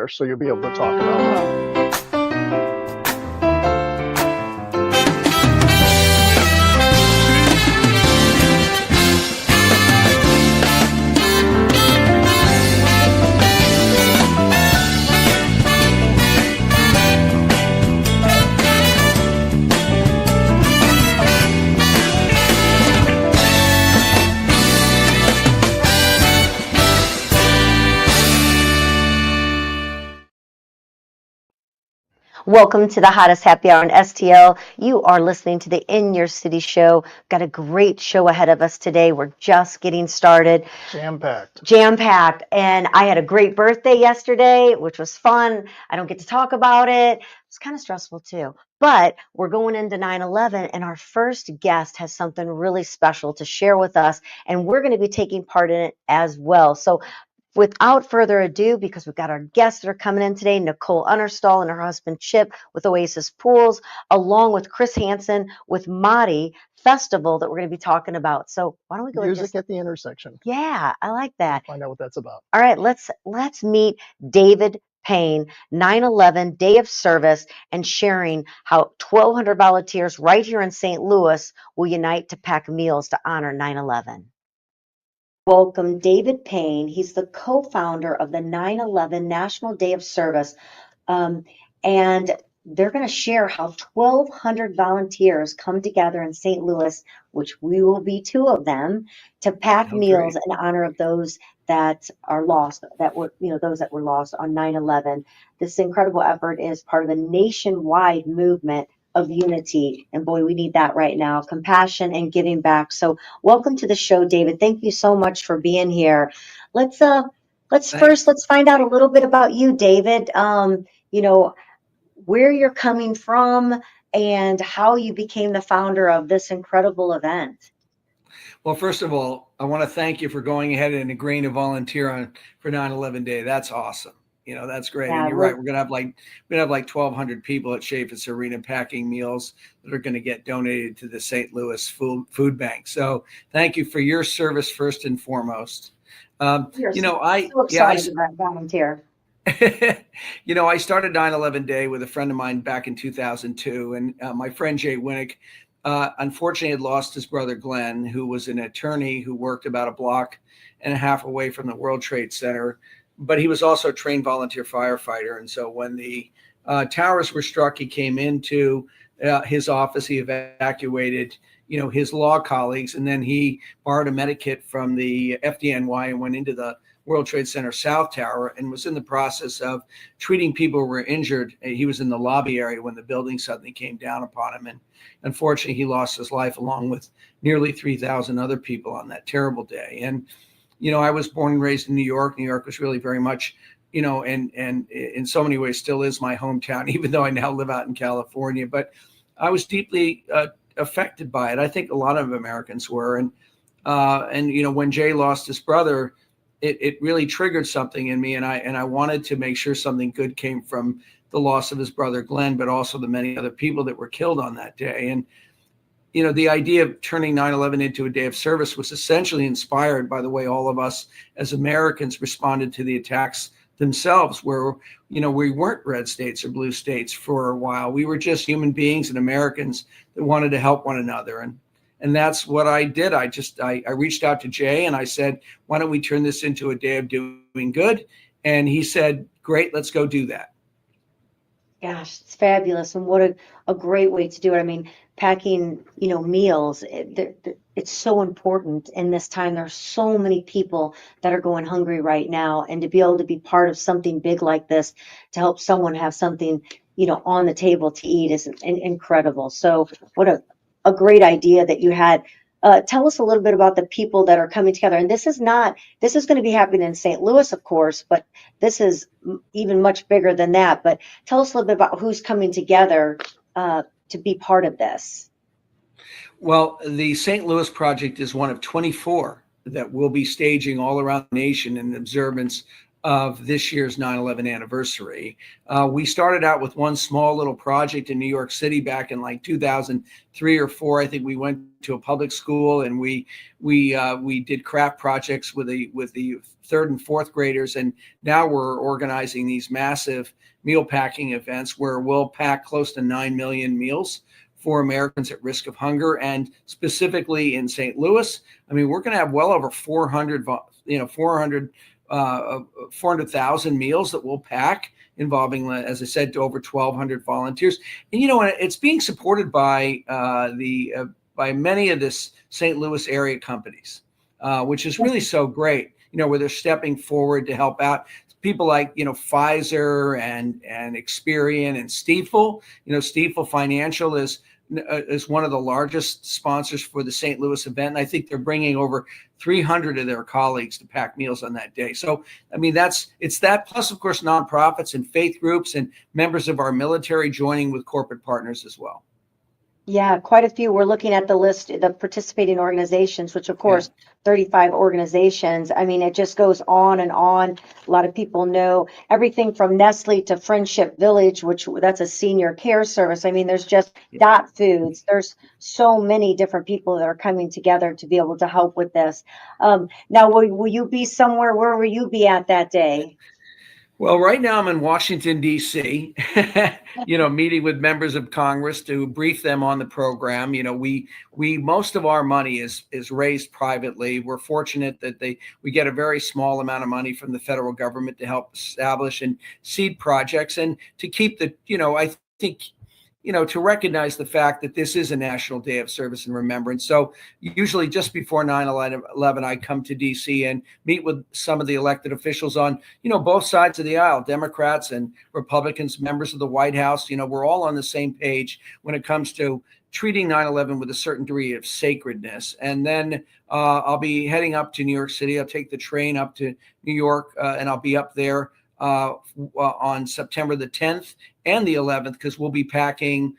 so you'll be able to talk about that. Welcome to the hottest happy hour in STL. You are listening to the In Your City show. Got a great show ahead of us today. We're just getting started. Jam-packed. Jam-packed. And I had a great birthday yesterday, which was fun. I don't get to talk about it. It's kind of stressful too. But we're going into 9/11, and our first guest has something really special to share with us, and we're going to be taking part in it as well. So without further ado, because we've got our guests that are coming in today, Nicole Unnerstall and her husband Chip with Oasis Pools, along with Chris Hansen with Madi Festival that we're going to be talking about. So why don't we go Music at the intersection. Yeah, I like that. Find out what that's about. All right, let's meet David Paine, 9/11 Day of Service, and sharing how 1,200 volunteers right here in St. Louis will unite to pack meals to honor 9/11. Welcome David Paine. He's the co-founder of the 9/11 National Day of Service. And they're going to share how 1,200 volunteers come together in St. Louis, which we will be two of them, to pack meals in honor of those that are lost, those that were lost on 9/11. This incredible effort is part of a nationwide movement of unity. And boy, we need that right now, compassion and giving back. So welcome to the show, David. Thank you so much for being here. Let's find out a little bit about you, David. Where you're coming from and how you became the founder of this incredible event. Well, first of all, I want to thank you for going ahead and agreeing to volunteer for 9/11 Day. That's awesome. That's great. Yeah, and you're right. We're gonna have like 1,200 people at Chaffetz Arena packing meals that are going to get donated to the St. Louis Food Bank. So thank you for your service first and foremost. So excited about volunteer. I started 9/11 Day with a friend of mine back in 2002, and my friend Jay Winnick, unfortunately, had lost his brother Glenn, who was an attorney who worked about a block and a half away from the World Trade Center. But he was also a trained volunteer firefighter. And so when the towers were struck, he came into his office. He evacuated, his law colleagues. And then he borrowed a medikit from the FDNY and went into the World Trade Center South Tower and was in the process of treating people who were injured. He was in the lobby area when the building suddenly came down upon him. And unfortunately, he lost his life along with nearly 3,000 other people on that terrible day. And I was born and raised in New York. New York was really very much, and in so many ways still is my hometown, even though I now live out in California. But I was deeply affected by it. I think a lot of Americans were. And when Jay lost his brother, it really triggered something in me. And I wanted to make sure something good came from the loss of his brother, Glenn, but also the many other people that were killed on that day. And the idea of turning 9/11 into a day of service was essentially inspired by the way all of us as Americans responded to the attacks themselves, where, we weren't red states or blue states for a while. We were just human beings and Americans that wanted to help one another. And that's what I did. I reached out to Jay and I said, why don't we turn this into a day of doing good? And he said, great, let's go do that. Gosh, it's fabulous. And what a great way to do it. I mean, packing, meals, it's so important in this time. There's so many people that are going hungry right now. And to be able to be part of something big like this, to help someone have something, on the table to eat is incredible. So what a great idea that you had. Tell us a little bit about the people that are coming together. And this is going to be happening in St. Louis, of course, but this is even much bigger than that. But tell us a little bit about who's coming together to be part of this. Well, the St. Louis project is one of 24 that will be staging all around the nation in observance of this year's 9/11 anniversary. We started out with one small little project in New York City back in like 2003 or 4. I think we went to a public school and we did craft projects with the third and fourth graders, and now we're organizing these massive meal packing events where we'll pack close to 9 million meals for Americans at risk of hunger. And specifically in St. Louis, I mean, we're going to have well over 400,000 meals that we'll pack, involving, as I said, to over 1,200 volunteers. And it's being supported by by many of this St. Louis area companies, which is really so great. Where they're stepping forward to help out. People like Pfizer and Experian and Stifel. Stifel Financial is one of the largest sponsors for the St. Louis event. And I think they're bringing over 300 of their colleagues to pack meals on that day. So, I mean, it's that plus, of course, nonprofits and faith groups and members of our military joining with corporate partners as well. Yeah, quite a few. We're looking at the list, the participating organizations, which of course, 35 organizations. I mean, it just goes on and on. A lot of people know everything from Nestle to Friendship Village, which that's a senior care service. I mean, there's just Dot Foods. There's so many different people that are coming together to be able to help with this. Now, will you be somewhere? Where will you be at that day? Well, right now I'm in Washington, D.C., meeting with members of Congress to brief them on the program. We most of our money is raised privately. We're fortunate that we get a very small amount of money from the federal government to help establish and seed projects and to keep I think, to recognize the fact that this is a National Day of Service and Remembrance. So usually just before 9/11, I come to D.C. and meet with some of the elected officials on, both sides of the aisle, Democrats and Republicans, members of the White House. We're all on the same page when it comes to treating 9/11 with a certain degree of sacredness. And then I'll be heading up to New York City. I'll take the train up to New York and I'll be up there on September the 10th and the 11th, because we'll be packing,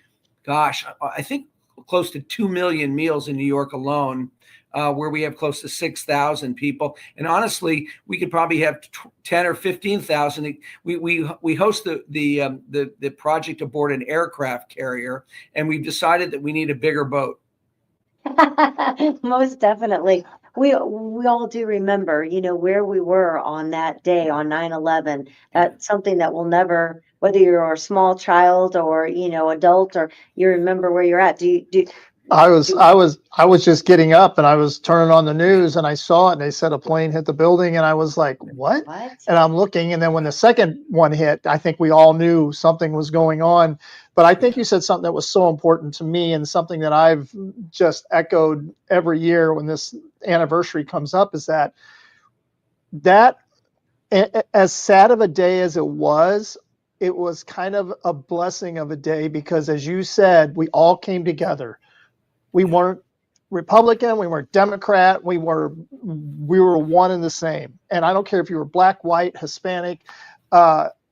I think close to 2 million meals in New York alone, where we have close to 6,000 people. And honestly, we could probably have 10 or 15,000. We host the project aboard an aircraft carrier, and we've decided that we need a bigger boat. Most definitely. We all do remember, where we were on that day on 9/11. That's something that will never, whether you're a small child or, adult, or you remember where you're at. I was just getting up and I was turning on the news and I saw it and they said a plane hit the building and I was like, what? And I'm looking, and then when the second one hit, I think we all knew something was going on. But I think you said something that was so important to me and something that I've just echoed every year when this anniversary comes up, is that as sad of a day as it was kind of a blessing of a day, because as you said, we all came together. We weren't Republican, we weren't Democrat, we were one and the same. And I don't care if you were black, white, Hispanic,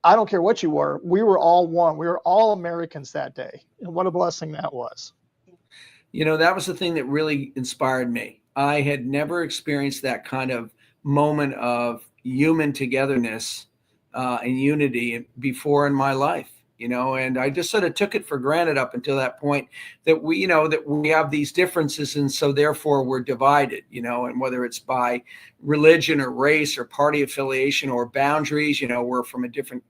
I don't care what you were. We were all one. We were all Americans that day. And what a blessing that was. That was the thing that really inspired me. I had never experienced that kind of moment of human togetherness and unity before in my life. And I just sort of took it for granted up until that point that we have these differences. And so therefore we're divided, and whether it's by religion or race or party affiliation or boundaries, we're from a different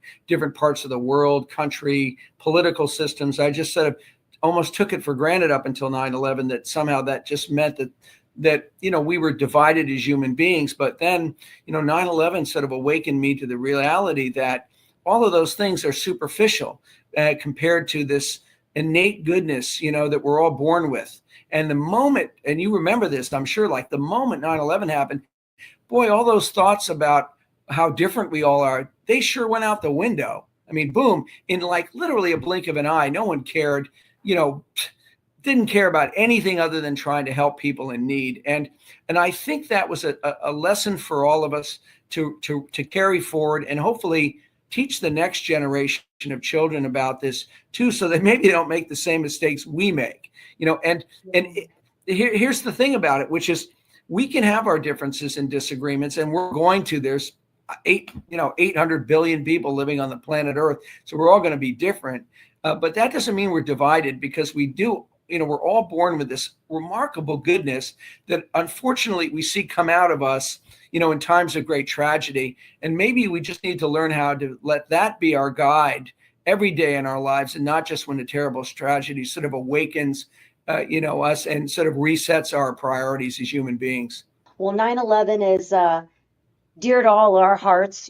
parts of the world, country, political systems. I just sort of almost took it for granted up until 9/11 that somehow that just meant that we were divided as human beings. But then, 9/11 sort of awakened me to the reality that all of those things are superficial compared to this innate goodness, that we're all born with. And the moment, and you remember this, I'm sure, like the moment 9/11 happened, boy, all those thoughts about how different we all are, they sure went out the window. I mean, boom, in like literally a blink of an eye, no one cared, didn't care about anything other than trying to help people in need. And I think that was a lesson for all of us to carry forward and hopefully teach the next generation of children about this too, so that maybe they don't make the same mistakes we make, and here's the thing about it, which is we can have our differences and disagreements, and we're going to, there's 800 billion people living on the planet Earth. So we're all going to be different. But that doesn't mean we're divided, because we do, we're all born with this remarkable goodness that unfortunately we see come out of us, in times of great tragedy. And maybe we just need to learn how to let that be our guide every day in our lives, and not just when a terrible tragedy sort of awakens, us, and sort of resets our priorities as human beings. Well, 9/11 is dear to all our hearts,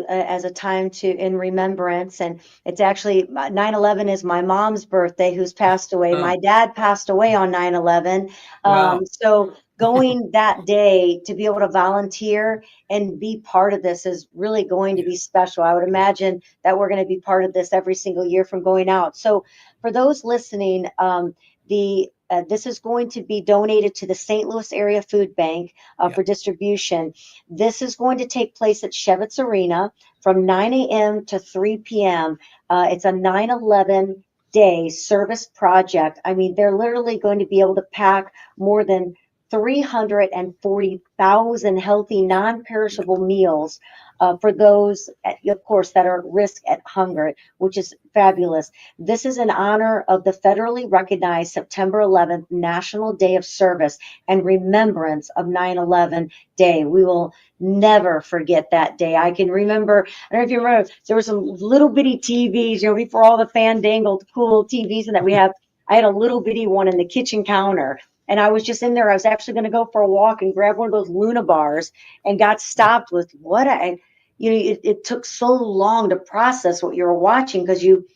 as a time in remembrance. And it's actually 9/11 is my mom's birthday, who's passed away. Oh. My dad passed away on 9/11. Wow. So going that day to be able to volunteer and be part of this is really going to be special. I would imagine that we're going to be part of this every single year from going out. So for those listening, this is going to be donated to the St. Louis Area Food Bank for distribution. This is going to take place at Shevitz Arena from 9 a.m. to 3 p.m. It's a 9/11 day service project. I mean, they're literally going to be able to pack more than 340,000 healthy, non-perishable meals for those, of course, that are at risk at hunger, which is fabulous. This is in honor of the federally recognized September 11th National Day of Service and remembrance of 9/11 Day. We will never forget that day. I can remember, I don't know if you remember, there were some little bitty TVs, before all the fandangled cool TVs and that we have. I had a little bitty one in the kitchen counter. And I was just in there. I was actually going to go for a walk and grab one of those Luna bars, and got stopped with it took so long to process what you were watching, because you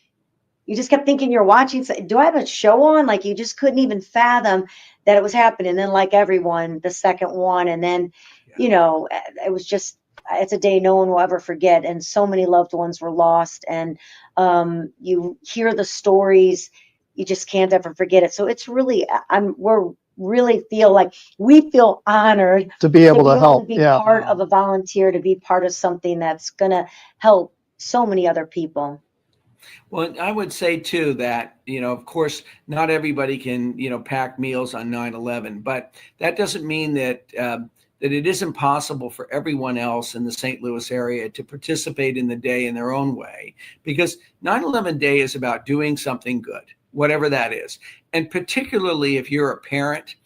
just kept thinking you're watching. Do I have a show on? Like, you just couldn't even fathom that it was happening. And then, like everyone, the second one, and then, it was just, it's a day no one will ever forget. And so many loved ones were lost. And you hear the stories, you just can't ever forget it. So it's really, we feel honored to be able to help, to be part of a volunteer, to be part of something that's going to help so many other people. Well, I would say too that, of course, not everybody can, pack meals on 9/11, but that doesn't mean that it isn't possible for everyone else in the St. Louis area to participate in the day in their own way, because 9/11 Day is about doing something good, whatever that is. And particularly if you're a parent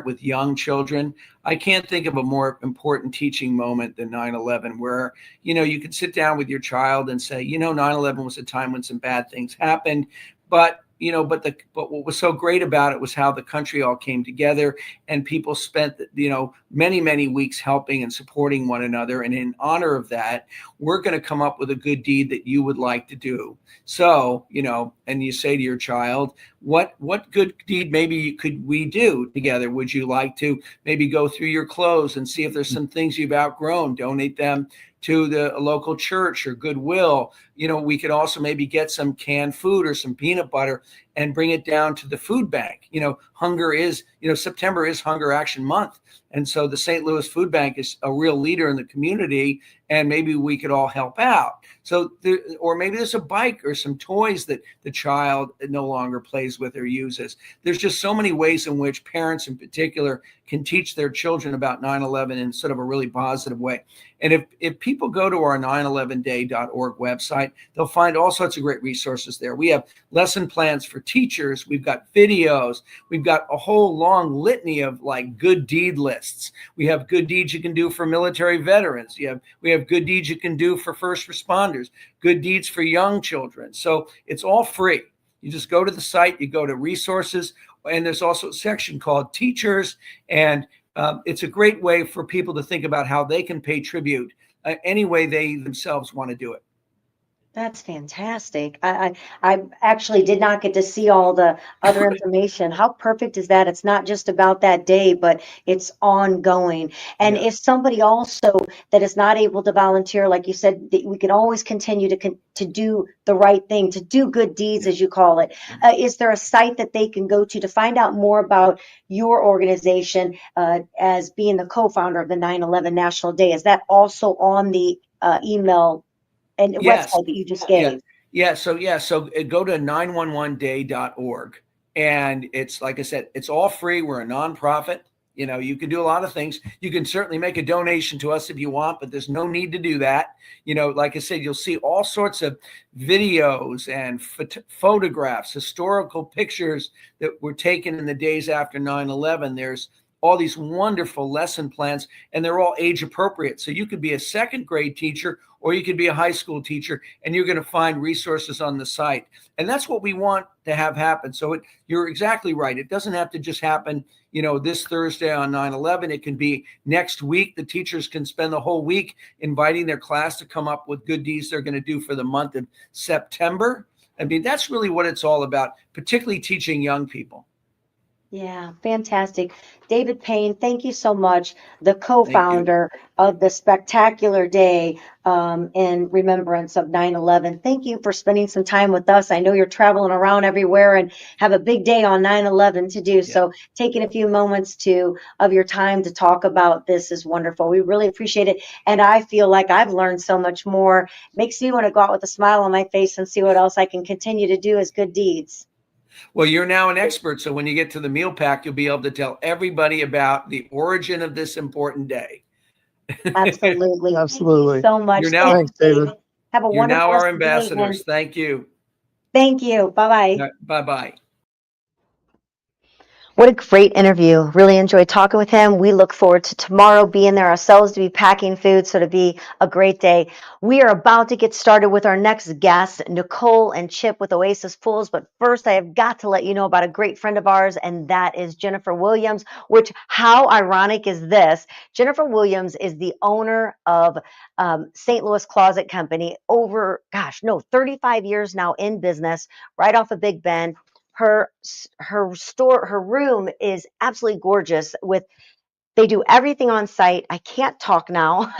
with young children, I can't think of a more important teaching moment than 9/11, where, you can sit down with your child and say, 9/11 was a time when some bad things happened, but but what was so great about it was how the country all came together, and people spent, many, many weeks helping and supporting one another. And in honor of that, we're going to come up with a good deed that you would like to do. So, and you say to your child, what good deed maybe could we do together? Would you like to maybe go through your clothes and see if there's some things you've outgrown, donate them to the local church or Goodwill? We could also maybe get some canned food or some peanut butter and bring it down to the food bank. Hunger is, September is Hunger Action Month. And so the St. Louis Food Bank is a real leader in the community, and maybe we could all help out. So, or maybe there's a bike or some toys that the child no longer plays with or uses. There's just so many ways in which parents in particular can teach their children about 9/11 in sort of a really positive way. And if people go to our 911day.org website, they'll find all sorts of great resources there. We have lesson plans for teachers. We've got videos. We've got a whole long litany of like good deed lists. We have good deeds you can do for military veterans. We have good deeds you can do for first responders, good deeds for young children. So it's all free. You just go to the site, you go to resources, and there's also a section called teachers. And it's a great way for people to think about how they can pay tribute any way they themselves want to do it. That's fantastic. I actually did not get to see all the other information. How perfect is that? It's not just about that day, but it's ongoing. And if somebody also that is not able to volunteer, like you said, we can always continue to do the right thing, to do good deeds, as you call it. Is there a site that they can go to find out more about your organization as being the co-founder of the 9/11 National Day? Is that also on the email and website that you just gave? So go to 911day.org. And it's, like I said, it's all free. We're a nonprofit. You know, you can do a lot of things. You can certainly make a donation to us if you want, but there's no need to do that. You know, like I said, you'll see all sorts of videos and photographs, historical pictures that were taken in the days after 9/11. There's all these wonderful lesson plans, and they're all age appropriate. So you could be a second grade teacher or you could be a high school teacher, and you're going to find resources on the site. And that's what we want to have happen. So you're exactly right. It doesn't have to just happen, you know, this Thursday on 9/11. It can be next week. The teachers can spend the whole week inviting their class to come up with good deeds they're going to do for the month of September. I mean, that's really what it's all about, particularly teaching young people. Yeah, fantastic. David Paine, thank you so much, the co-founder of the spectacular day in remembrance of 9/11. Thank you for spending some time with us. I know you're traveling around everywhere and have a big day on 9/11 to do. Yeah. So taking a few moments of your time to talk about this is wonderful. We really appreciate it. And I feel like I've learned so much more. Makes me want to go out with a smile on my face and see what else I can continue to do as good deeds. Well, you're now an expert, so when you get to the meal pack, you'll be able to tell everybody about the origin of this important day. Absolutely. Absolutely. Thank you so much. You're now, Thanks, David. Have a you're wonderful now our rest of the day, ambassadors. and Thank you. thank you. Bye-bye. Bye-bye. What a great interview. Really enjoyed talking with him. We look forward to tomorrow being there ourselves to be packing food, so to be a great day. We are about to get started with our next guests, Nicole and Chip with Oasis Pools. But first, I have got to let you know about a great friend of ours, and that is Jennifer Williams, which, how ironic is this? Jennifer Williams is the owner of St. Louis Closet Company, 35 years now in business, right off of Big Bend. Her room is absolutely gorgeous. They do everything on site. I can't talk now.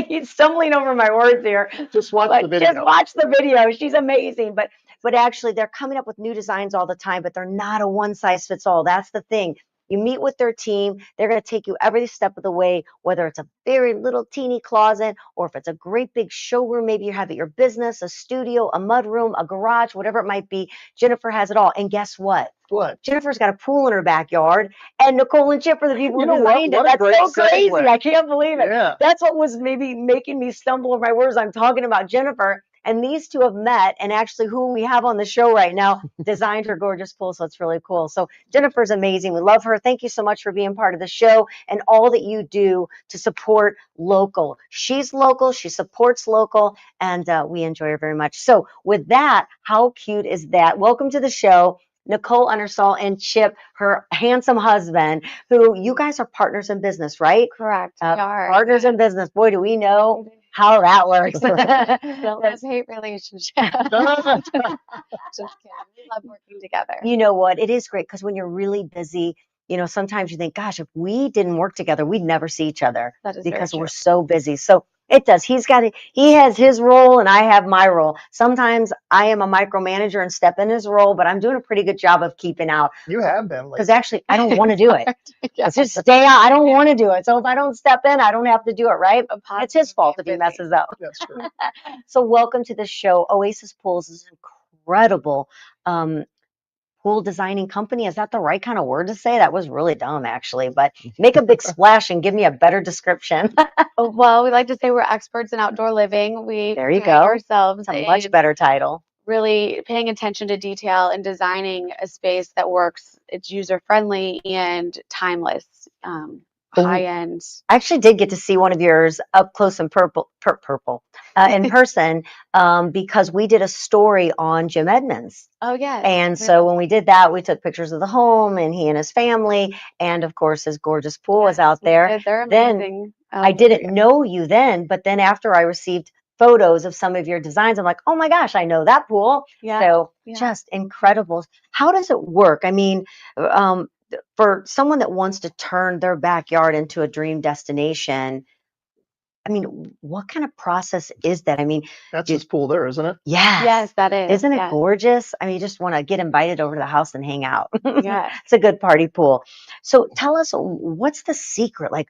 He's stumbling over my words here. Just watch the video. Just watch the video. She's amazing. But actually, they're coming up with new designs all the time, but they're not a one size fits all. That's the thing. You meet with their team. They're going to take you every step of the way, whether it's a very little teeny closet or if it's a great big showroom. Maybe you have at your business, a studio, a mudroom, a garage, whatever it might be. Jennifer has it all. And guess what? What? Jennifer's got a pool in her backyard, and Nicole and Chip are the people who designed it. What a That's great so crazy. segue. I can't believe it. Yeah. That's what was maybe making me stumble over my words. I'm talking about Jennifer, and these two have met, and actually who we have on the show right now designed her gorgeous pool, so it's really cool. So Jennifer's amazing. We love her. Thank you so much for being part of the show and all that you do to support local. She's local. She supports local, and we enjoy her very much. So with that, how cute is that? Welcome to the show, Nicole Unnerstall and Chip, her handsome husband, who you guys are partners in business, right? Correct. We are. Partners in business. Boy, do we know how that works. Love-hate relationship. Just kidding. We love working together. You know what? It is great because when you're really busy, you know, sometimes you think, gosh, if we didn't work together, we'd never see each other because we're so busy. So it does. He has his role and I have my role. Sometimes I am a micromanager and step in his role, but I'm doing a pretty good job of keeping out. You have been. Because actually, I don't want to do it. Yeah. It's just stay out. I don't want to do it. So if I don't step in, I don't have to do it, right? It's his fault if he messes up. That's true. So welcome to the show. Oasis Pools is an incredible pool designing company. Is that the right kind of word to say? That was really dumb, actually. But make a big splash and give me a better description. Well, we like to say we're experts in outdoor living. There you pride go. ourselves It's a much better title. really paying attention to detail and designing a space that works. It's user friendly and timeless. High end. I actually did get to see one of yours up close and in person because we did a story on Jim Edmonds. Oh, yeah. And so when we did that, we took pictures of the home and he and his family. And of course, his gorgeous pool was out there. They're amazing. Then I didn't know you then, but then after I received photos of some of your designs, I'm like, oh my gosh, I know that pool. Yeah. So just incredible. How does it work? I mean, for someone that wants to turn their backyard into a dream destination, I mean, what kind of process is that? I mean, that's his pool there, isn't it? Yes. Yes, that is. Isn't it gorgeous? I mean, you just want to get invited over to the house and hang out. Yeah. It's a good party pool. So tell us, what's the secret? Like,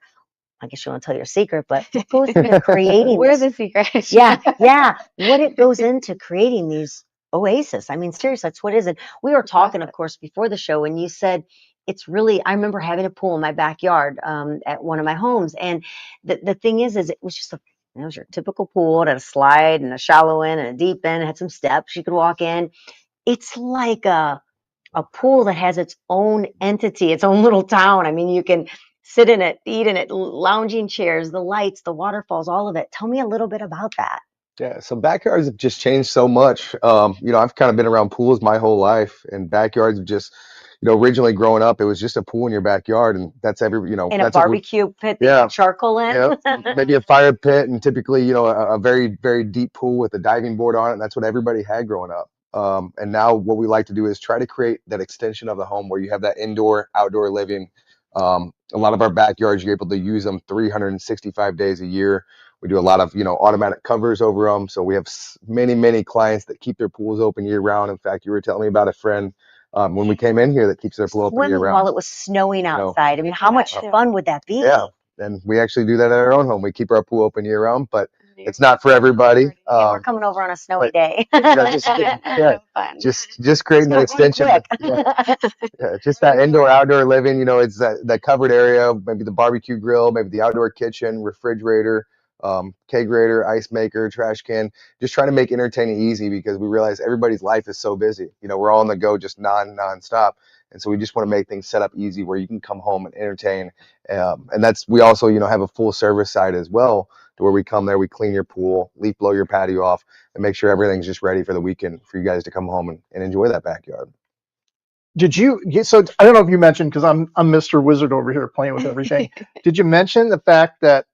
I guess you want to tell your secret, but what goes into creating We're this? the secret. Yeah. What it goes into creating these oasis. I mean, seriously, that's what it is. And we were talking, of course, before the show, and you said it's really, I remember having a pool in my backyard at one of my homes. And the thing is it was just it was your typical pool. It had a slide and a shallow end and a deep end. It had some steps you could walk in. It's like a pool that has its own entity, its own little town. I mean, you can sit in it, eat in it, lounging chairs, the lights, the waterfalls, all of it. Tell me a little bit about that. Yeah, so backyards have just changed so much. I've kind of been around pools my whole life, and backyards have just, originally growing up, it was just a pool in your backyard, and that's In a that's what we, barbecue pit that you yeah, put charcoal in. yeah, maybe a fire pit, and typically, a very, very deep pool with a diving board on it. And that's what everybody had growing up. And now what we like to do is try to create that extension of the home where you have that indoor, outdoor living. A lot of our backyards, you're able to use them 365 days a year. We do a lot of, automatic covers over them. So we have many, many clients that keep their pools open year round. In fact, you were telling me about a friend when we came in here that keeps their pool open year Swimming round. while it was snowing outside. I mean, how much fun would that be? Yeah, and we actually do that at our own home. We keep our pool open year round, but it's not for everybody. Yeah, we're coming over on a snowy day. Just creating an extension. Just that indoor outdoor living. It's that covered area, maybe the barbecue grill, maybe the outdoor kitchen, refrigerator, kegerator, ice maker, trash can. Just trying to make entertaining easy because we realize everybody's life is so busy. We're all on the go, just non-stop. And so we just want to make things set up easy where you can come home and entertain. And we also, have a full service side as well, to where we come there, we clean your pool, leaf blow your patio off, and make sure everything's just ready for the weekend for you guys to come home and enjoy that backyard. So I don't know if you mentioned, because I'm Mr. Wizard over here playing with everything. Did you mention the fact that,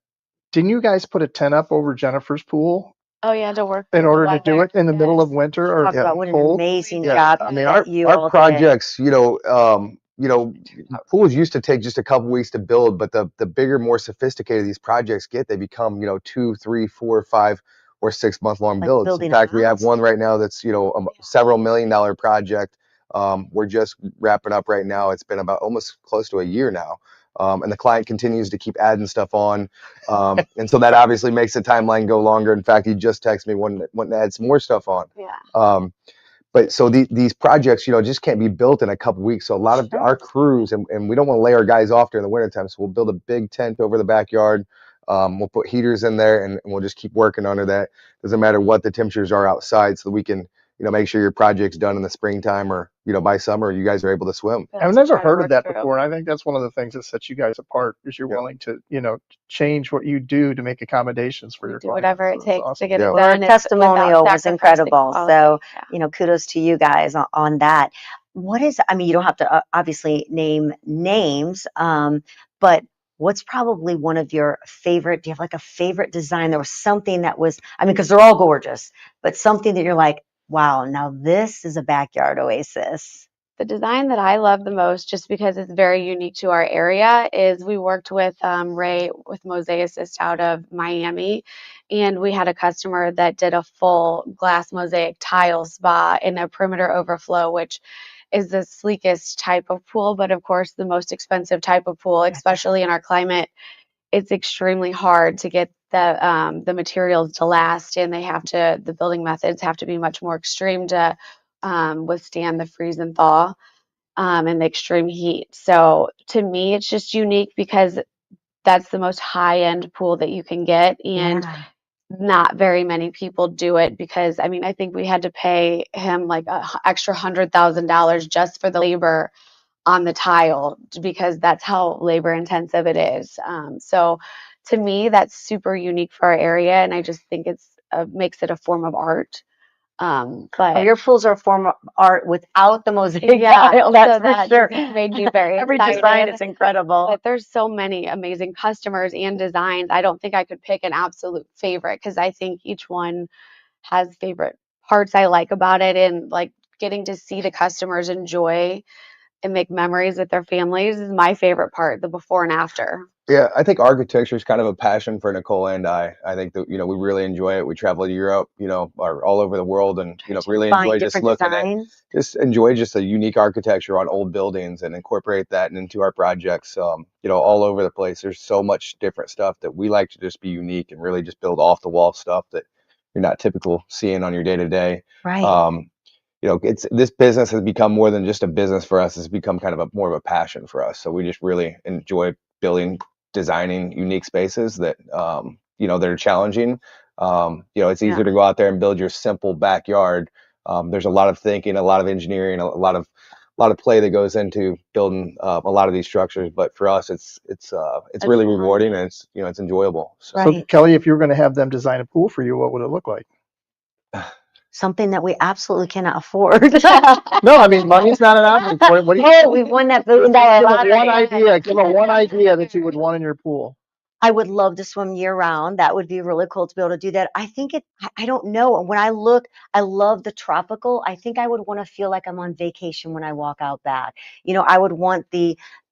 didn't you guys put a tent up over Jennifer's pool? Oh yeah, to work in order to weather. do it in the middle of winter or Talk about what an cold? amazing Yeah, job I mean, that you our all did. projects, pools used to take just a couple weeks to build, but the bigger, more sophisticated these projects get, they become, 2, 3, 4, 5, or 6 month long Like builds. building In a fact, we have house. one right now that's, several $1 million project. We're just wrapping up right now. It's been about almost close to a year now. And the client continues to keep adding stuff on. And so that obviously makes the timeline go longer. In fact, he just texted me wanting to add some more stuff on. Yeah. But so these projects, just can't be built in a couple weeks. So a lot of our crews, and we don't want to lay our guys off during the wintertime. So we'll build a big tent over the backyard. We'll put heaters in there, and we'll just keep working under that. Doesn't matter what the temperatures are outside, so that we can, make sure your project's done in the springtime, or, by summer, you guys are able to swim. I've never heard of that before. And I think that's one of the things that sets you guys apart, is you're willing to, change what you do to make accommodations for your Do clients. whatever it So takes awesome. to get it Well, done. our testimonial was sacrificing incredible. quality. So, kudos to you guys on that. I mean, you don't have to obviously name names, but what's probably one of your favorite, do you have like a favorite design? There was something that was, I mean, because they're all gorgeous, but something that you're like, wow, now this is a backyard oasis. The design that I love the most, just because it's very unique to our area, is we worked with Ray with Mosaicist out of Miami, and we had a customer that did a full glass mosaic tile spa in a perimeter overflow, which is the sleekest type of pool, but of course the most expensive type of pool, especially in our climate. It's extremely hard to get the materials to last, and the building methods have to be much more extreme to withstand the freeze and thaw and the extreme heat. So to me, it's just unique because that's the most high end pool that you can get, and not very many people do it, because I mean, I think we had to pay him like a extra $100,000 just for the labor on the tile, because that's how labor intensive it is. So to me, that's super unique for our area, and I just think makes it a form of art. But your pools are a form of art without the mosaic yeah, tile, so that's for sure. just made me very Every excited. design is incredible. But there's so many amazing customers and designs. I don't think I could pick an absolute favorite, because I think each one has favorite parts I like about it, and like getting to see the customers enjoy and make memories with their families is my favorite part, the before and after. Yeah, I think architecture is kind of a passion for Nicole and I. I think that, we really enjoy it. We travel to Europe, or all over the world, and, really enjoy just looking at, enjoy just the unique architecture on old buildings and incorporate that into our projects, all over the place. There's so much different stuff that we like to just be unique and really just build off the wall stuff that you're not typical seeing on your day to day. Right. this business has become more than just a business for us. It's become kind of more of a passion for us. So we just really enjoy building, designing unique spaces that, that are challenging. It's easier to go out there and build your simple backyard. There's a lot of thinking, a lot of engineering, a lot of play that goes into building a lot of these structures. But for us, it's really rewarding, and it's enjoyable. So. So Kelly, if you were going to have them design a pool for you, what would it look like? Something that we absolutely cannot afford. No, I mean, money's not an option. What do you We've won that $1 billion lottery. Give me one idea that you would want in your pool. I would love to swim year round. That would be really cool to be able to do that. I think I don't know. When I look, I love the tropical. I think I would want to feel like I'm on vacation when I walk out back. I would want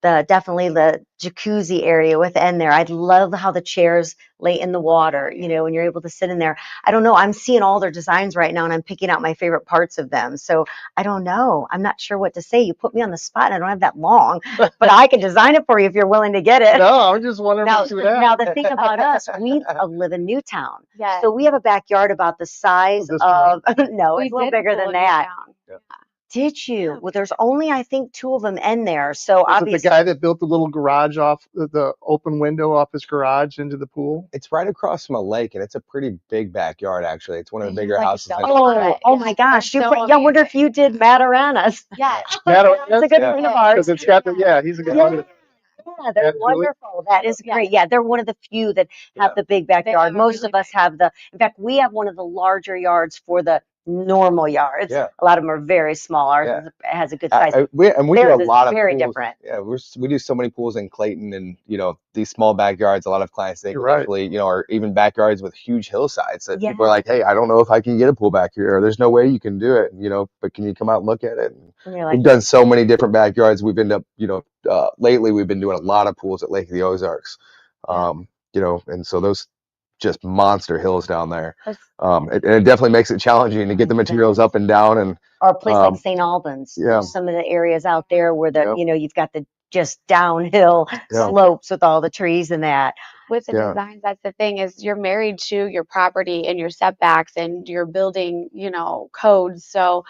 definitely the jacuzzi area within there. I'd love how the chairs lay in the water, when you're able to sit in there. I don't know. I'm seeing all their designs right now and I'm picking out my favorite parts of them. So I don't know. I'm not sure what to say. You put me on the spot and I don't have that long, but I can design it for you if you're willing to get it. No, I'm just wondering what you would have. Now, the thing about us, we live in Newtown. Yes. So we have a backyard about the size of, no, We it's a little did bigger pool than in that. Newtown. Did you? Yeah. Well, there's only, I think, 2 of them in there. So Was it obviously, the guy that built the little garage off the open window off his garage into the pool? It's right across from a lake, and it's a pretty big backyard, actually. It's one of the bigger houses. Oh my gosh. I wonder if you did Mataranas. Yeah. That's a good friend of ours. Because it's got he's a good one. Yeah, they're wonderful. That is great. Yeah, they're one of the few that have the big backyard. Most of us have in fact, we have one of the larger yards for the normal yards. Yeah. A lot of them are very small. Ours has a good size. We do a lot of very pools. different. Yeah, we do so many pools in Clayton, and these small backyards. A lot of clients think actually, or even backyards with huge hillsides that people are like, hey, I don't know if I can get a pool back here, or there's no way you can do it, but can you come out and look at it? And we've done so many different backyards. We've ended up, lately we've been doing a lot of pools at Lake of the Ozarks, and so those just monster hills down there. It definitely makes it challenging to get the materials up and down, and or a place like St. Albans. Yeah. Some of the areas out there where you've got the just downhill slopes with all the trees and that. With the designs, that's the thing, is you're married to your property and your setbacks and your building, codes. So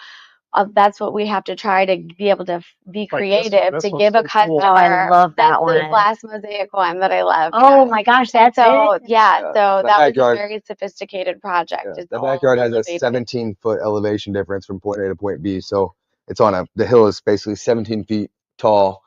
that's what we have to try to be able to be creative this to one's give a so cool. customer. Oh, I love that that's one. the glass mosaic one that I love. Oh my gosh, that's So it. so the that was backyard- a very sophisticated project. It's the all backyard has a elevated. 17-foot elevation difference from point A to point B, so it's on the hill is basically 17 feet tall,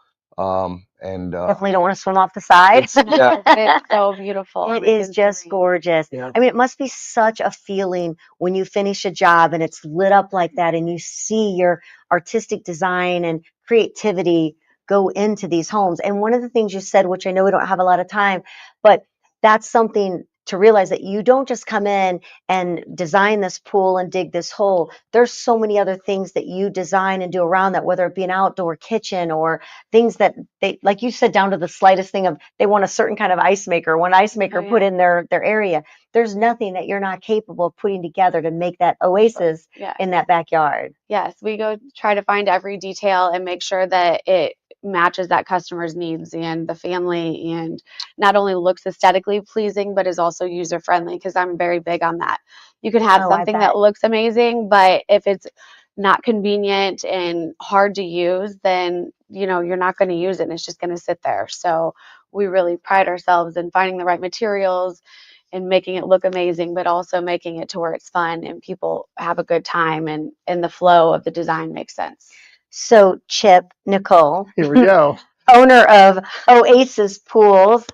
and Definitely don't want to swim off the side. It's- yeah. It's so beautiful. It is just gorgeous. Yeah. I mean, it must be such a feeling when you finish a job and it's lit up like that and you see your artistic design and creativity go into these homes. And one of the things you said, which I know we don't have a lot of time, but that's something to realize, that you don't just come in and design this pool and dig this hole. There's so many other things that you design and do around that, whether it be an outdoor kitchen or things that they, like you said, down to the slightest thing of they want a certain kind of ice maker, one ice maker put in their area. There's nothing that you're not capable of putting together to make that oasis in that backyard. Yes, we go try to find every detail and make sure that it matches that customer's needs and the family, and not only looks aesthetically pleasing, but is also user friendly, because I'm very big on that. You can have something that looks amazing, but if it's not convenient and hard to use, then you're not going to use it and it's just going to sit there. So we really pride ourselves in finding the right materials and making it look amazing, but also making it to where it's fun and people have a good time, and the flow of the design makes sense. So Chip, Nicole, Here we go. owner of Oasis Pools,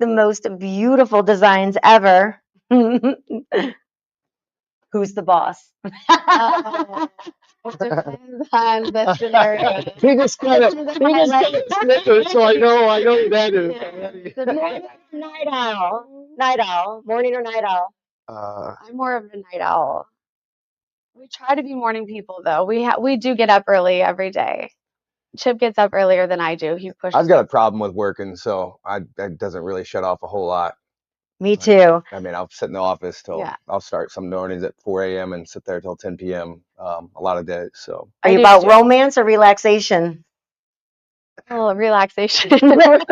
the most beautiful designs ever. Who's the boss? It depends on the scenario. He just got it. So I know who that is. Night owl. Night owl. Morning or night owl? I'm more of a night owl. We try to be morning people, though. We do get up early every day. Chip gets up earlier than I do. He pushes. I've got a problem with working, so that doesn't really shut off a whole lot. Me too. I mean, I'll sit in the office till I'll start some mornings at 4 a.m. and sit there till 10 p.m. A lot of days. So are you about romance or relaxation? Oh, relaxation. We like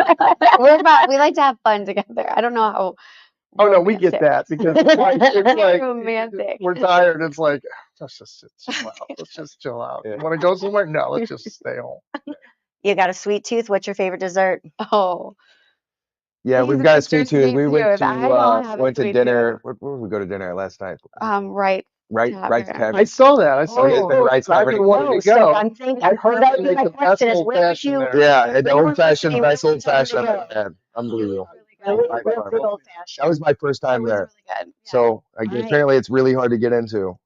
to have fun together. I don't know Oh no, we get that because it's like romantic. we're tired. It's like let's just chill out. Let's just chill out. Yeah. Want to go somewhere? No, let's just stay home. You got a sweet tooth? What's your favorite dessert? Oh, Yeah, These we've got a pictures sweet tooth. speak We to went it. I don't to have a went to sweet dinner. tooth. Where did we go to dinner last night? Right. Right Tavern. Tavern. I saw that. I saw Oh, that. Right I've Tavern. been wanting No, to so go. I'm thinking. I heard that they would be make my the best question is, old where would fashioned you? there. Yeah, and the Where would old fashioned, you best really old fashioned go? I've ever had. Unbelievable. Really, By real far. good old That fashioned. was my first It time was there. really good. So Right. apparently it's really hard to get into.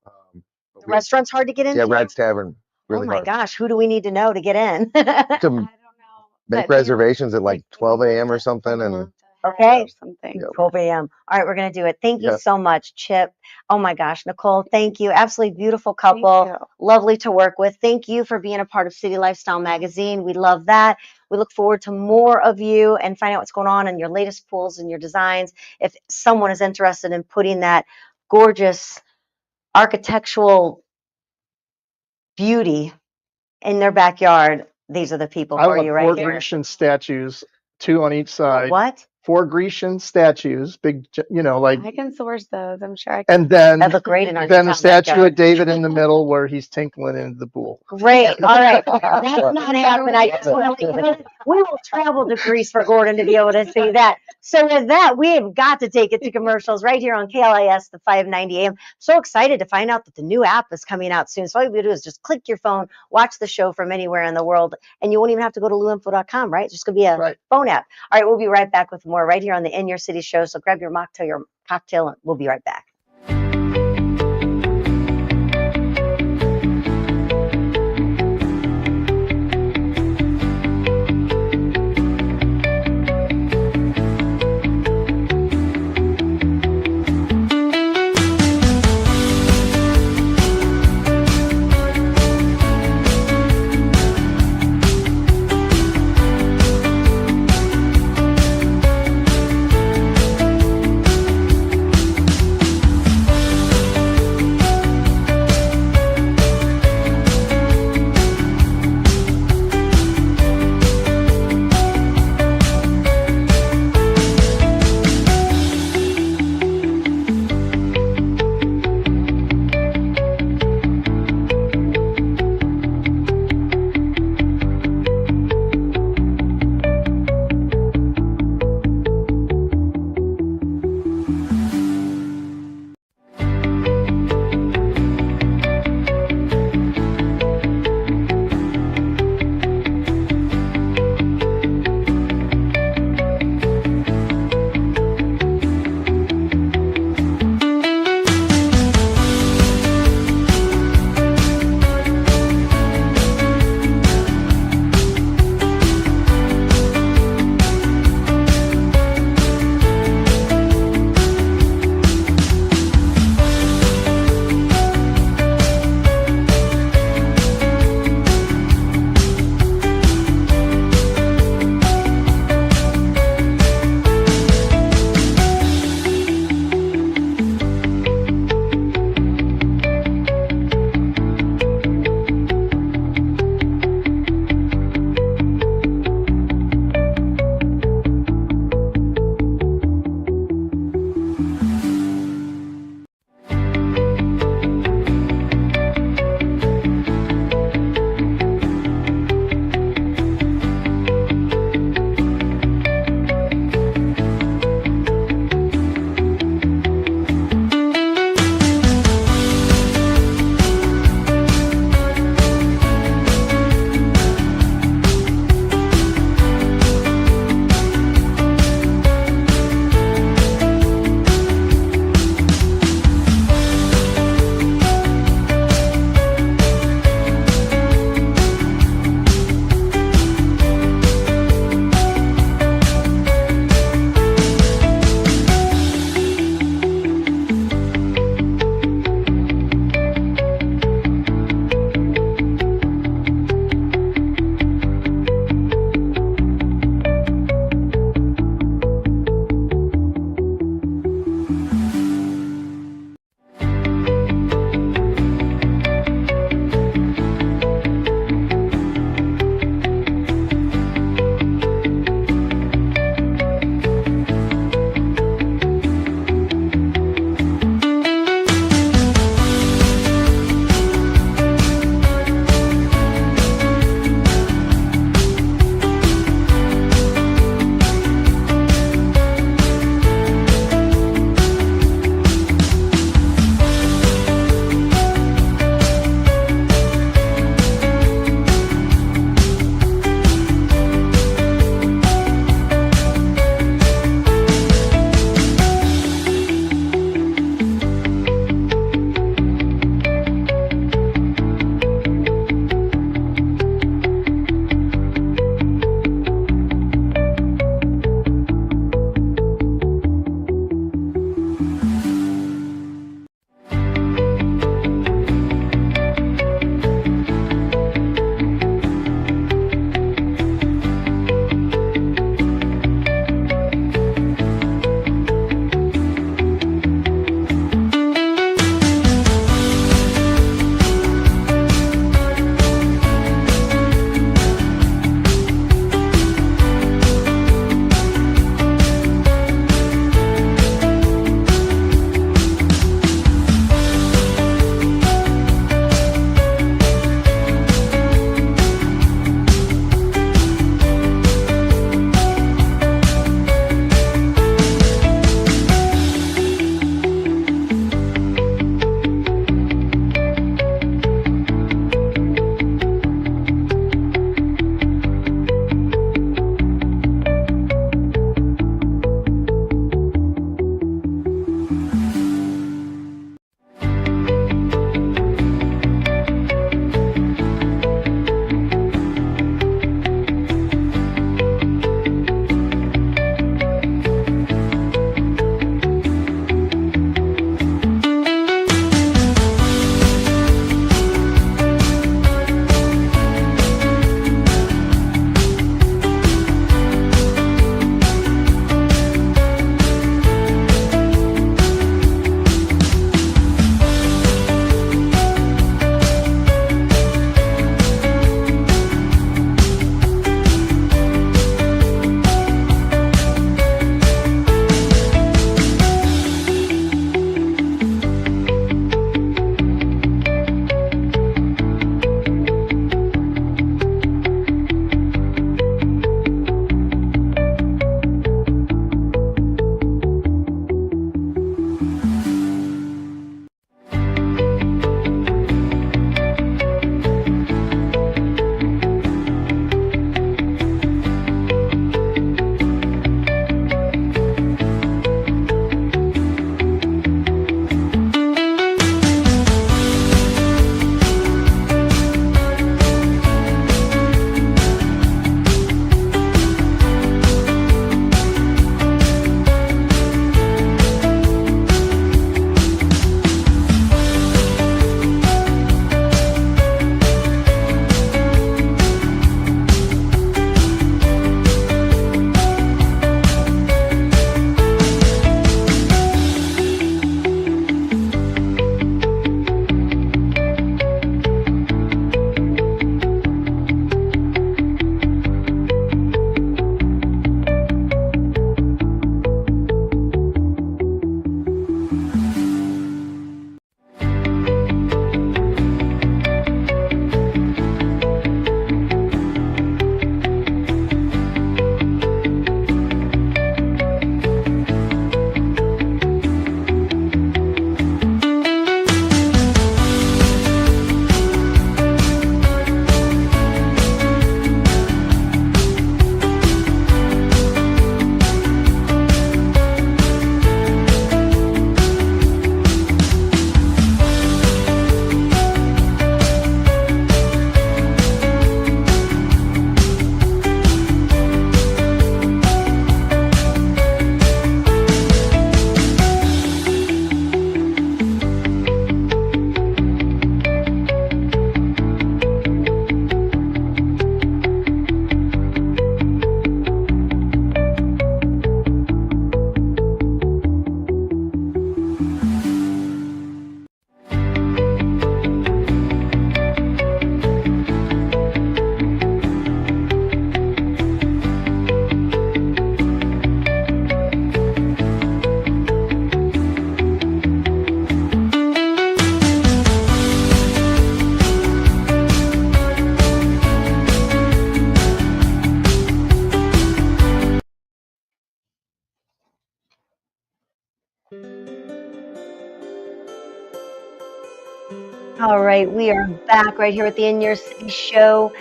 But The restaurant's hard to get into. yeah, Rad's Tavern. Oh Really my hard. gosh, who do we need to know to get in? To I don't know. make but they reservations at like like 12 a a.m. or month something. And ahead Okay. or something. Yeah. 12 a.m. All right, we're going to do it. Thank you Yeah. so much, Chip. Oh my gosh, Nicole, thank you. Absolutely beautiful Thank couple. you. Lovely to work with. Thank you for being a part of City Lifestyle Magazine. We love that. We look forward to more of you and find out what's going on in your latest pools and your designs. If someone is interested in putting that gorgeous architectural beauty in their backyard, these are the people I for want you 4 right here. Grecian statues, 2 on each side. What? 4 Grecian statues, big, like, I can source those. I'm sure I can. and then That look great in our then a Newtown statue backyard. of David in the middle where he's tinkling into the pool. Great. All right. That's not happening. I just want to let you know. We will travel to Greece for Gordon to be able to see that. So with that, we have got to take it to commercials right here on KLIS, the 590 AM. So excited to find out that the new app is coming out soon. So all you have to do is just click your phone, watch the show from anywhere in the world, and you won't even have to go to luinfo.com, right? It's just going to be a Right. phone app. All right. We'll be right back with more right here on the In Your City show. So grab your mocktail, your cocktail, and we'll be right back. All right, we are back right here at the In Your City show,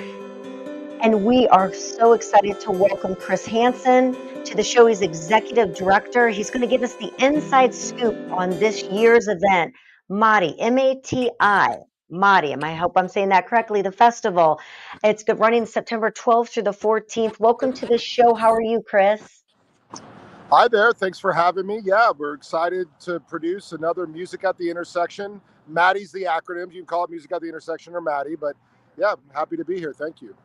and we are so excited to welcome Chris Hansen to the show. He's executive director. He's going to give us the inside scoop on this year's event, MATI, M-A-T-I. MATI, I hope I'm saying that correctly, the festival. It's running September 12th through the 14th. Welcome to the show. How are you, Chris? Hi there. Thanks for having me. Yeah, we're excited to produce another Music at the Intersection. MATI's the acronym. You can call it Music at the Intersection or MATI, but yeah, happy to be here. Thank you.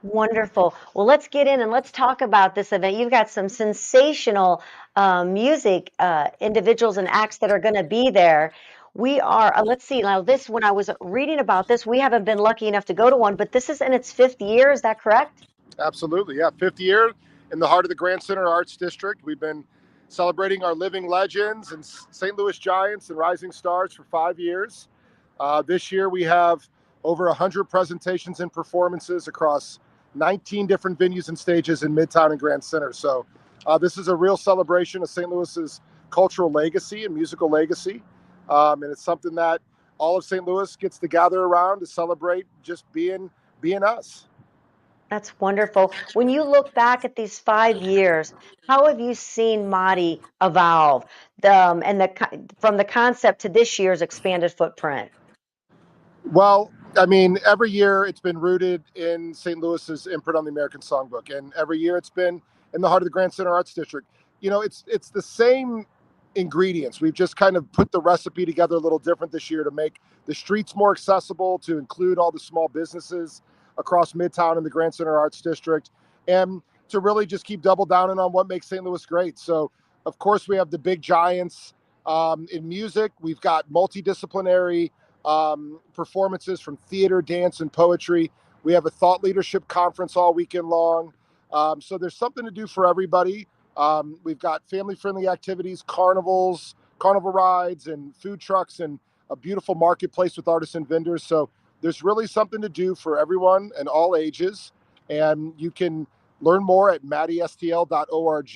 Wonderful. Well, let's get in and let's talk about this event. You've got some sensational music individuals and acts that are going to be there. We are, let's see, now this, when I was reading about this, we haven't been lucky enough to go to one, but this is in its 5th year. Is that correct? Absolutely. Yeah, 5th year in the heart of the Grand Center Arts District. We've been celebrating our living legends and St. Louis Giants and rising stars for 5 years. This year we have over 100 presentations and performances across 19 different venues and stages in Midtown and Grand Center. So this is a real celebration of St. Louis's cultural legacy and musical legacy. And it's something that all of St. Louis gets to gather around to celebrate just being us. That's wonderful. When you look back at these 5 years, how have you seen MATI evolve from the concept to this year's expanded footprint? Well, I mean, every year it's been rooted in St. Louis's imprint on the American Songbook, and every year it's been in the heart of the Grand Center Arts District. You know, it's the same ingredients. We've just kind of put the recipe together a little different this year to make the streets more accessible, to include all the small businesses across Midtown and the Grand Center Arts District, and to really just keep double downing on what makes St. Louis great. So, of course, we have the big giants in music. We've got multidisciplinary performances from theater, dance, and poetry. We have a thought leadership conference all weekend long. So there's something to do for everybody. We've got family-friendly activities, carnival rides, and food trucks, and a beautiful marketplace with artists and vendors. So there's really something to do for everyone and all ages. And you can learn more at matistl.org.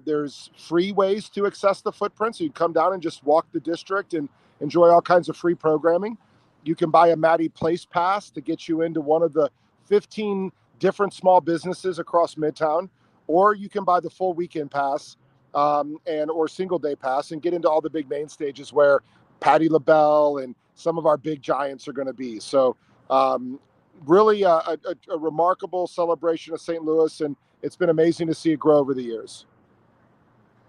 There's free ways to access the footprint. So you come down and just walk the district and enjoy all kinds of free programming. You can buy a MATI Place Pass to get you into one of the 15 different small businesses across Midtown, or you can buy the full weekend pass or single day pass and get into all the big main stages where Patti LaBelle and some of our big giants are going to be. So really a remarkable celebration of St. Louis, and it's been amazing to see it grow over the years.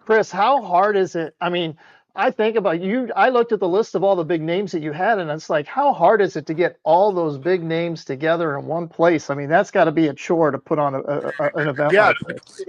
Chris, how hard is it? I mean, I think about you. I looked at the list of all the big names that you had, and it's like, how hard is it to get all those big names together in one place? I mean, that's got to be a chore to put on an event like this.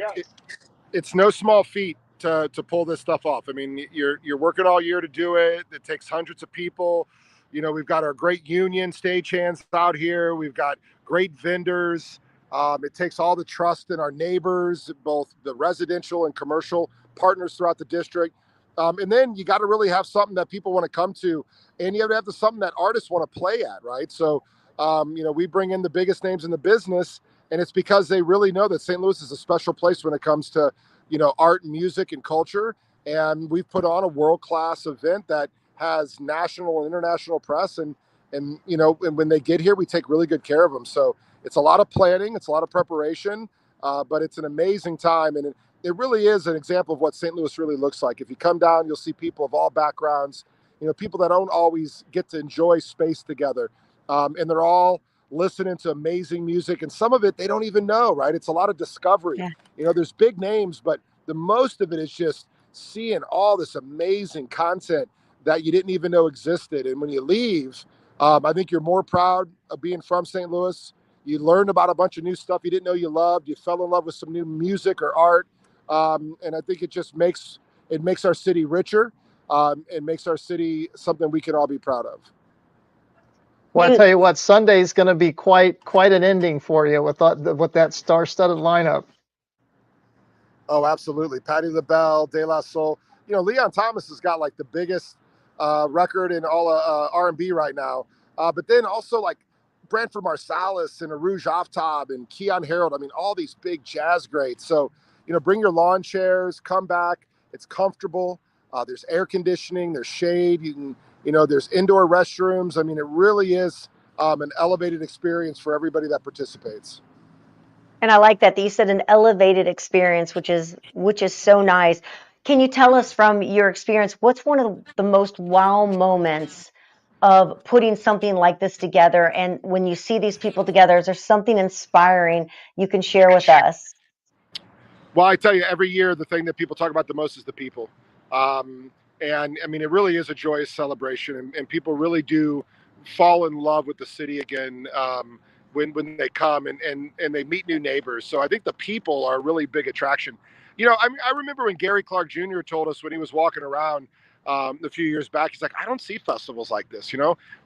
It's no small feat to pull this stuff off. I mean, you're working all year to do it. It takes hundreds of people. You know, we've got our great union stagehands out here. We've got great vendors. It takes all the trust in our neighbors, both the residential and commercial partners throughout the district. And then you got to really have something that people want to come to, and you have to have something that artists want to play at, right? So, you know, we bring in the biggest names in the business, and it's because they really know that St. Louis is a special place when it comes to, you know, art and music and culture. And we've put on a world-class event that has national and international press, and you know, and when they get here, we take really good care of them. So it's a lot of planning, it's a lot of preparation, but it's an amazing time, and it really is an example of what St. Louis really looks like. If you come down, you'll see people of all backgrounds, you know, people that don't always get to enjoy space together. And they're all listening to amazing music. And some of it they don't even know, right? It's a lot of discovery. Yeah. You know, there's big names, but the most of it is just seeing all this amazing content that you didn't even know existed. And when you leave, I think you're more proud of being from St. Louis. You learned about a bunch of new stuff you didn't know you loved. You fell in love with some new music or art. And I think it just makes our city richer. It makes our city something we can all be proud of. Well, I tell you what, Sunday's going to be quite an ending for you with that star-studded lineup. Oh, absolutely. Patti LaBelle, De La Soul. You know, Leon Thomas has got like the biggest record in all R&B right now. But then also like Branford Marsalis and Arouge Aftab and Keon Harold. I mean, all these big jazz greats. So, you know, bring your lawn chairs, come back. It's comfortable. There's air conditioning, there's shade. You can There's indoor restrooms. I mean, it really is an elevated experience for everybody that participates. And I like that you said an elevated experience, which is so nice. Can you tell us from your experience, what's one of the most wow moments of putting something like this together? And when you see these people together, is there something inspiring you can share with us? Well, I tell you, every year the thing that people talk about the most is the people. And I mean, it really is a joyous celebration, and people really do fall in love with the city again when they come and they meet new neighbors. So I think the people are a really big attraction. I remember when Gary Clark Jr. told us when he was walking around a few years back, he's like, I don't see festivals like this.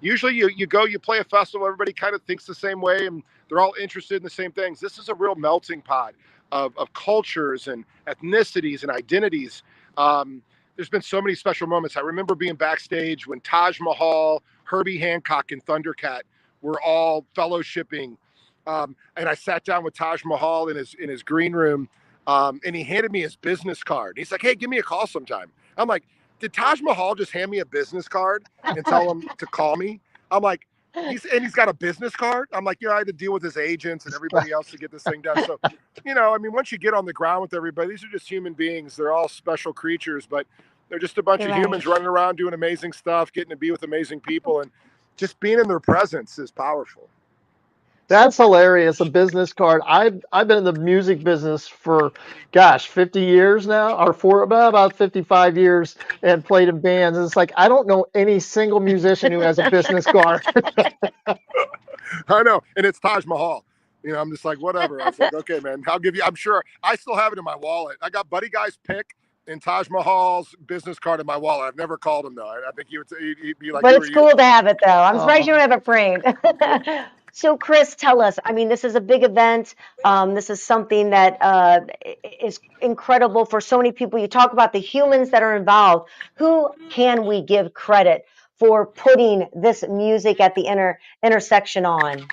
Usually you go, you play a festival, everybody kind of thinks the same way, and they're all interested in the same things. This is a real melting pot of cultures and ethnicities and identities. There's been so many special moments. I remember being backstage when Taj Mahal, Herbie Hancock, and Thundercat were all fellowshipping, and I sat down with Taj Mahal in his green room, and he handed me his business card. He's like, "Hey, give me a call sometime." I'm like, "Did Taj Mahal just hand me a business card and tell him to call me?" I'm like, he's got a business card. I'm like, I had to deal with his agents and everybody else to get this thing done. So, I mean, once you get on the ground with everybody, these are just human beings. They're all special creatures, but they're just a bunch of humans running around doing amazing stuff, getting to be with amazing people, and just being in their presence is powerful. That's hilarious. A business card. I've been in the music business for 50 years now, or for about 55 years, and played in bands. And it's like I don't know any single musician who has a business card. I know, and it's Taj Mahal. I'm just like, whatever. I was like, okay, man, I'll give you. I'm sure I still have it in my wallet. I got Buddy Guy's pick and Taj Mahal's business card in my wallet. I've never called him though. I think he'd be like, but it's cool to have it though. I'm surprised you don't have it framed. So, Chris, tell us. I mean, this is a big event. This is something that is incredible for so many people. You talk about the humans that are involved. Who can we give credit for putting this music at the intersection on?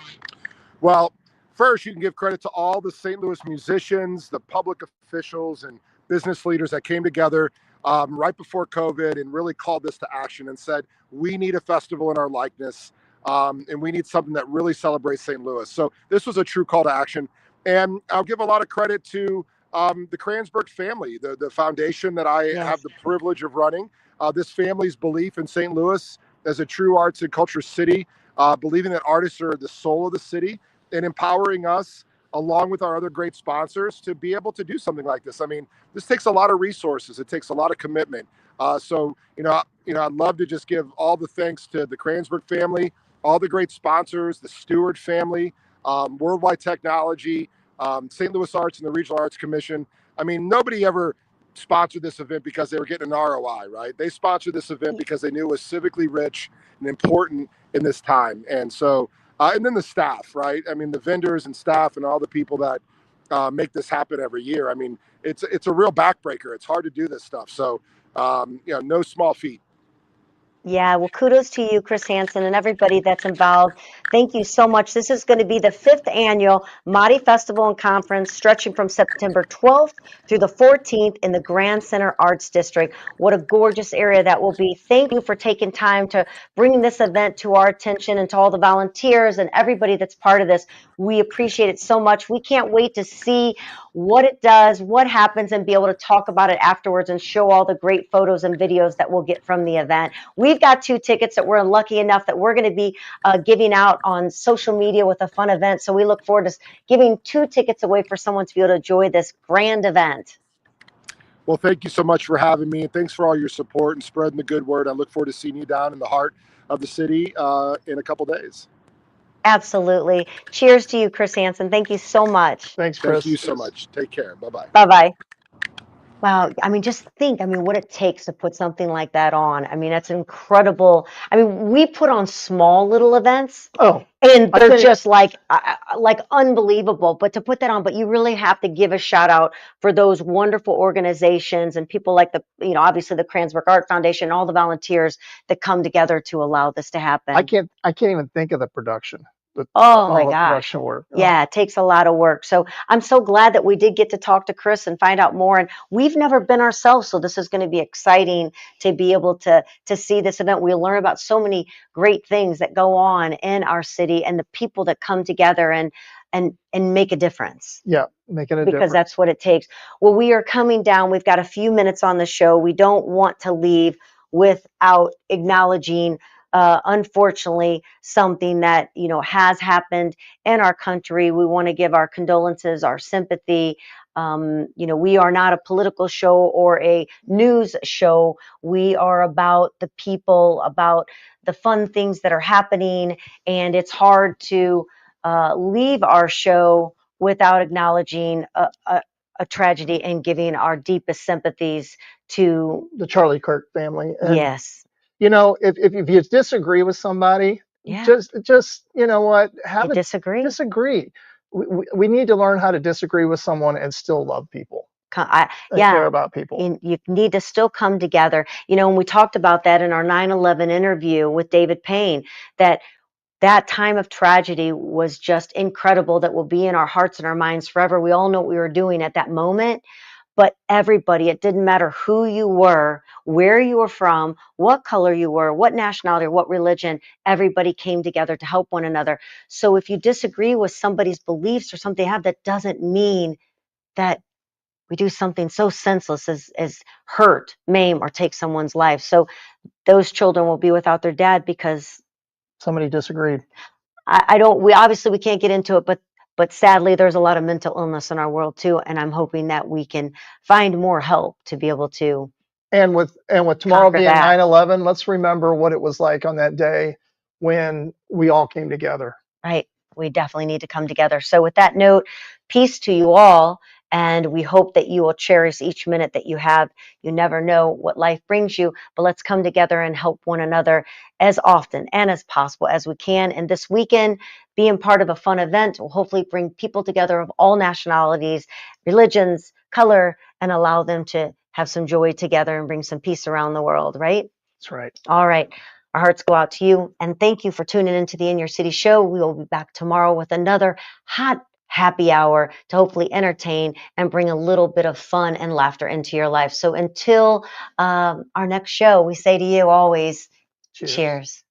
Well, first, you can give credit to all the St. Louis musicians, the public officials, and business leaders that came together right before COVID and really called this to action and said, we need a festival in our likeness, and we need something that really celebrates St. Louis. So this was a true call to action. And I'll give a lot of credit to the Kranzberg family, the foundation that I have the privilege of running. This family's belief in St. Louis as a true arts and culture city, believing that artists are the soul of the city, and empowering us along with our other great sponsors to be able to do something like this. I mean, this takes a lot of resources. It takes a lot of commitment. So, I'd love to just give all the thanks to the Kranzberg family, all the great sponsors, the Stewart family, Worldwide Technology, St. Louis Arts and the Regional Arts Commission. I mean, nobody ever sponsored this event because they were getting an ROI, right? They sponsored this event because they knew it was civically rich and important in this time. And so, and then the staff, right? I mean, the vendors and staff and all the people that make this happen every year. I mean, it's a real backbreaker. It's hard to do this stuff. So, no small feat. Yeah, well, kudos to you, Chris Hansen, and everybody that's involved. Thank you so much. This is going to be the 5th annual Mahdi Festival and Conference, stretching from September 12th through the 14th in the Grand Center Arts District. What a gorgeous area that will be. Thank you for taking time to bring this event to our attention and to all the volunteers and everybody that's part of this. We appreciate it so much. We can't wait to see what it does, what happens, and be able to talk about it afterwards and show all the great photos and videos that we'll get from the event. We've got 2 tickets that we're lucky enough that we're going to be giving out on social media with a fun event. So we look forward to giving 2 tickets away for someone to be able to enjoy this grand event. Well, thank you so much for having me, and thanks for all your support and spreading the good word. I look forward to seeing you down in the heart of the city in a couple days. Absolutely. Cheers to you, Chris Hansen. Thank you so much. Thanks, Chris. Thank you so much. Take care. Bye-bye. Bye-bye. Wow. I mean, just think, what it takes to put something like that on. I mean, that's incredible. I mean, we put on small little events. And they're just like unbelievable. But to put that on, but you really have to give a shout out for those wonderful organizations and people like obviously the Kranzberg Art Foundation, all the volunteers that come together to allow this to happen. I can't even think of the production. Oh my all the gosh. production work. Yeah, it takes a lot of work. So I'm so glad that we did get to talk to Chris and find out more. And we've never been ourselves, so this is going to be exciting to be able to see this event. We learn about so many great things that go on in our city and the people that come together and make a difference. Yeah, making a Because difference. that's what it takes. Well, we are coming down. We've got a few minutes on the show. We don't want to leave without acknowledging, unfortunately, something that has happened in our country. We want to give our condolences, our sympathy. We are not a political show or a news show. We are about the people, about the fun things that are happening, and it's hard to leave our show without acknowledging a tragedy and giving our deepest sympathies to The Charlie Kirk family. And, yes. if you disagree with somebody, Yeah. just you know what, Disagree. disagree. We need to learn how to disagree with someone and still love people and care about people. And you need to still come together. And we talked about that in our 9/11 interview with David Paine, that time of tragedy was just incredible, that will be in our hearts and our minds forever. We all know what we were doing at that moment, but everybody, it didn't matter who you were, where you were from, what color you were, what nationality or what religion, everybody came together to help one another. So if you disagree with somebody's beliefs or something they have, that doesn't mean that we do something so senseless as hurt, maim, or take someone's life. So those children will be without their dad because Somebody disagreed. we can't get into it, but sadly there's a lot of mental illness in our world too, and I'm hoping that we can find more help to be able to. And with tomorrow Conquer being that. 9/11, let's remember what it was like on that day when we all came together. Right. We definitely need to come together. So with that note, peace to you all. And we hope that you will cherish each minute that you have. You never know what life brings you, but let's come together and help one another as often and as possible as we can. And this weekend, being part of a fun event will hopefully bring people together of all nationalities, religions, color, and allow them to have some joy together and bring some peace around the world, right? That's right. All right. Our hearts go out to you, and thank you for tuning into the In Your City show. We will be back tomorrow with another hot happy hour to hopefully entertain and bring a little bit of fun and laughter into your life. So until our next show, we say to you always, cheers.